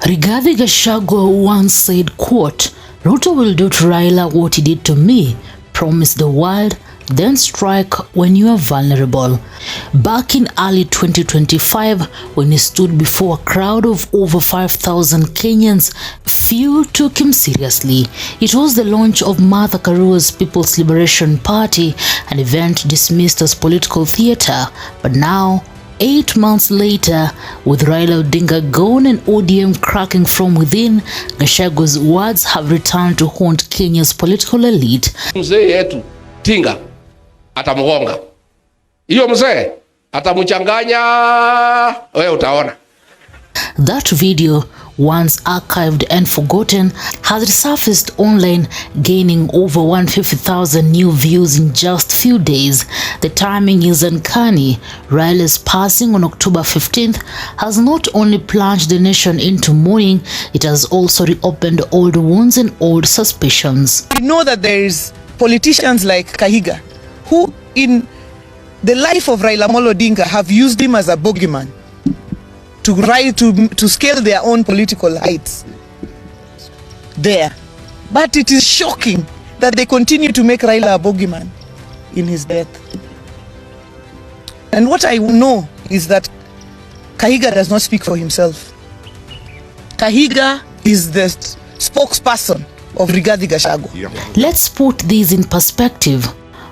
Rigathi Gachagua once said, quote, "Ruto will do to Raila what he did to me, promise the world, then strike when you are vulnerable." Back in early 2025, when he stood before a crowd of over 5,000 Kenyans, few took him seriously. It was the launch of Martha Karua's People's Liberation Party, an event dismissed as political theatre. But now, 8 months later, with Raila Odinga gone and ODM cracking from within, Gachagua's words have returned to haunt Kenya's political elite. Mzee yetu Tinga atamugonga. Hiyo mzee atamuchanganya, wewe utaona. That video, once archived and forgotten, has resurfaced online, gaining over 150,000 new views in just few days. The timing is uncanny. Raila's passing on October 15th has not only plunged the nation into mourning, it has also reopened old wounds and old suspicions. We know that there is politicians like Kahiga, who in the life of Raila Odinga have used him as a bogeyman to scale their own political heights there. But it is shocking that they continue to make Raila a bogeyman in his death. And what I know is that Kahiga does not speak for himself. Kahiga is the spokesperson of Rigathi Gachagua. Let's put this in perspective.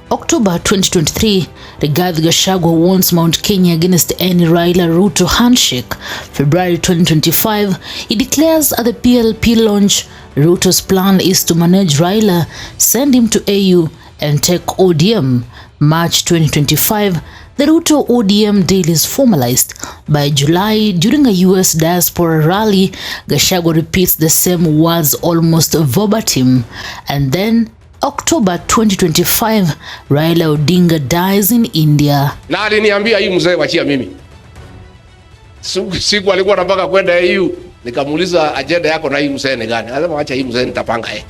October 2023, Rigathi Gachagua warns Mount Kenya against any Raila-Ruto handshake. February 2025, he declares at the PLP launch, Ruto's plan is to manage Raila, send him to AU, and take ODM. March 2025, the Ruto ODM deal is formalized. By July, during a US diaspora rally, Gachagua repeats the same words almost verbatim. And then, October 2025, Raila Odinga dies in India. Na aliniambia hii mzee wachia mimi. Siku alikuwa anataka kwenda EU, nikamuuliza agenda yako na hii mzee ni gani? Anasema acha hii mzee nitapanga yeye.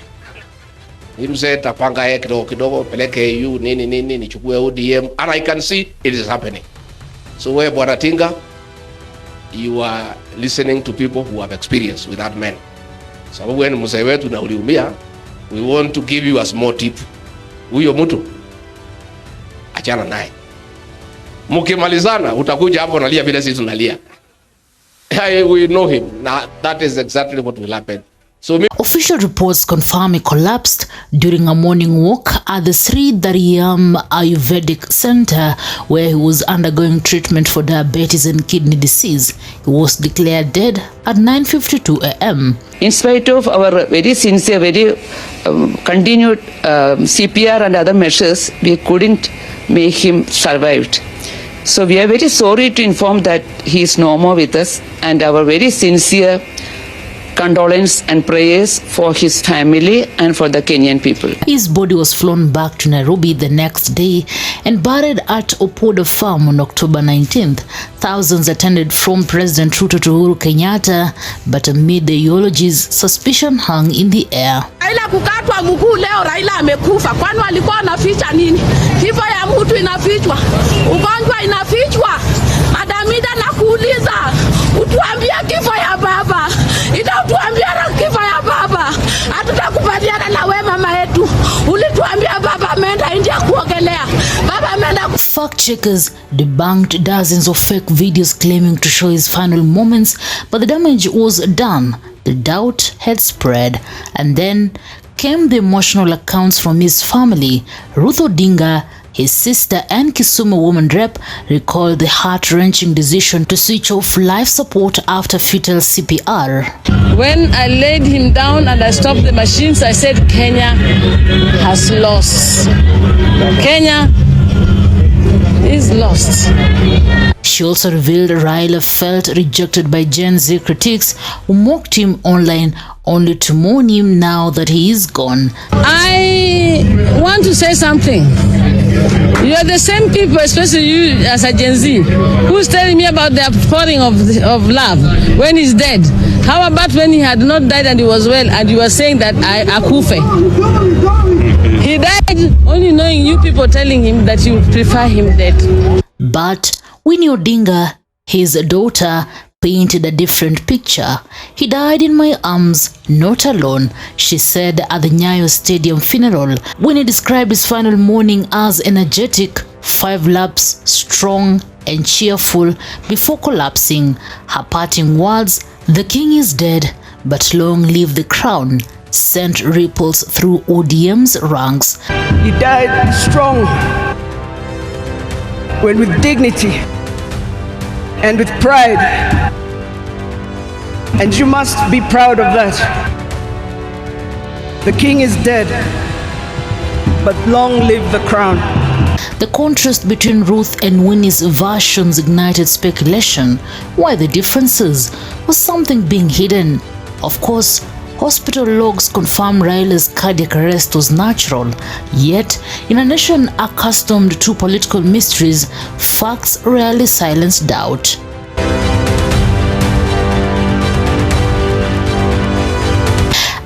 Hii mzee nitapanga yeye kidogo kidogo, peleke EU nini nichukue ODM, and I can see it is happening. So wewe bwana Tinga, you are listening to people who have experience with that man. Sababu wewe ni mzee wetu na uliumia. We want to give you a small tip. Huyo mtu achana naye. Mkimalizana utakuja hapo unalia vile sisi tunalia. We know him. Now that is exactly what will happen. So official reports confirm he collapsed during a morning walk at the Sri Daryam Ayurvedic Center, where he was undergoing treatment for diabetes and kidney disease. He was declared dead at 9:52 a.m. In spite of our very sincere, very continued CPR and other measures, we couldn't make him survive. So we are very sorry to inform that he is no more with us, and our very sincere condolence and prayers for his family and for the Kenyan people. His body was flown back to Nairobi the next day and buried at Opoda Farm on October 19th. Thousands attended from President Ruto to Uhuru Kenyatta, but amid the eulogies, suspicion hung in the air. Raila kukatwa mguu leo, Raila amekufa. Kwani walikuwa wanaficha nini? Kifo ya mtu inafichwa, ugonjwa inafichwa. Madamida nakuuliza, utuambia kifo ya baba. Itatuambia kifo ya baba. Hatutakubaliana na wewe mama yetu. Ulituambia baba ameenda India kuogelea. Baba ameenda. Fact checkers debunked dozens of fake videos claiming to show his final moments, but the damage was done. The doubt had spread, and then came the emotional accounts from his family. Ruth Odinga, his sister and Kisumu woman rep, recalled the heart-wrenching decision to switch off life support after futile CPR. When I laid him down and I stopped the machines, I said, Kenya has lost. Kenya is lost. She also revealed Raila felt rejected by Gen Z critics who mocked him online, only to mourn him now that he is gone. I want to say something. You are the same people, especially you as a Gen Z, who's telling me about the outpouring of love when he's dead. How about when he had not died and he was well, and you were saying that akufe? He died only knowing you people telling him that you prefer him dead. But Winnie Odinga, his daughter, painted a different picture. He died in my arms, not alone, she said at the Nyayo Stadium funeral. Winnie described his final morning as energetic, 5 laps, strong and cheerful before collapsing. Her parting words, "The king is dead, but long live the crown," sent ripples through ODM's ranks. He died strong, when with dignity and with pride, and you must be proud of that. The king is dead, but long live the crown. The contrast between Ruth and Winnie's versions ignited speculation. Why the differences? Was something being hidden? Of course, hospital logs confirm Raila's cardiac arrest was natural. Yet, in a nation accustomed to political mysteries, facts rarely silence doubt.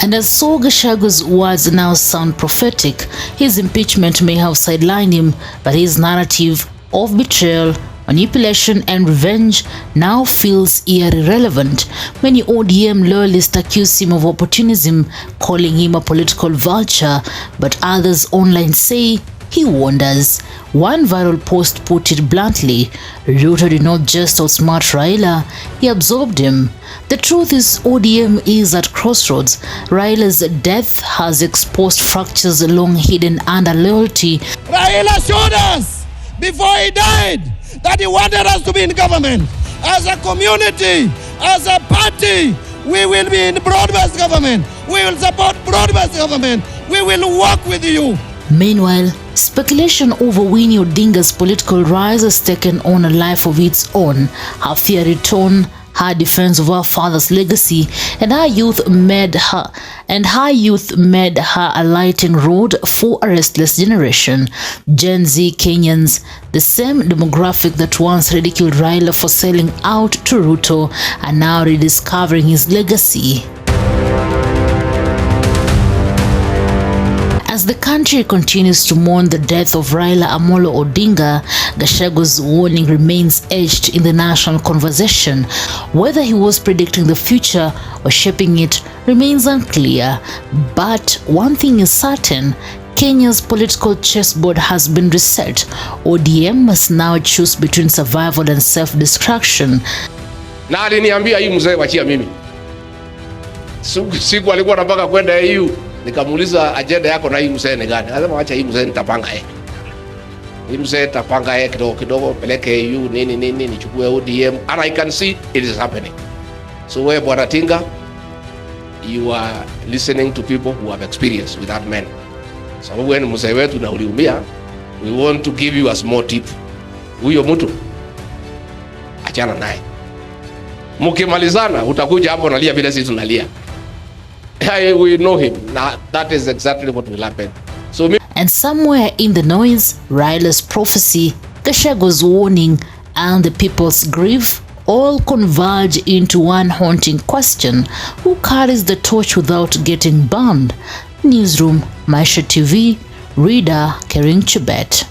And as so Gachagua's words now sound prophetic, his impeachment may have sidelined him, but his narrative of betrayal, manipulation and revenge now feels eerily relevant. Many ODM loyalists accuse him of opportunism, calling him a political vulture, but others online say he wanders. One viral post put it bluntly, Ruto did not just outsmart Raila, he absorbed him. The truth is ODM is at crossroads. Raila's death has exposed fractures long hidden under loyalty. Raila showed us before he died that he wanted us to be in government. As a community, as a party, we will be in broad-based government. We will support broad-based government. We will work with you. Meanwhile, speculation over Winnie Odinga's political rise has taken on a life of its own. Her fiery tone, her defense of her father's legacy, and her youth made her a lighting rod for a restless generation. Gen Z Kenyans, the same demographic that once ridiculed Raila for selling out to Ruto, are now rediscovering his legacy. As the country continues to mourn the death of Raila Amolo Odinga, Gachagua's warning remains etched in the national conversation. Whether he was predicting the future or shaping it remains unclear. But one thing is certain, Kenya's political chessboard has been reset. ODM must now choose between survival and self-destruction. Na aliniambia hii mzee wachia mimi. Siku alikuwa anataka kwenda EU. Nikamuuliza agenda yako na hii mzee ni gani? Anasema acha hii mzee nitapanga yeye. Hii mzee nitapanga yeye kidogo peleke EU nini nichukue ODM and I can see it is happening. So wewe Bwana Tinga, you are listening to people who have experience with that man. Sababu wewe ni mzee wetu na uliumia, we want to give you a small tip. Huyo mtu achana naye. Mkimalizana utakuja hapo nalia vile sisi tunalia. We know him. Now, that is exactly what will happen. And somewhere in the noise, Raila's prophecy, Gachagua's warning, and the people's grief all converge into one haunting question: who carries the torch without getting burned? Newsroom, Maisha TV, Reader, Kering Chibet.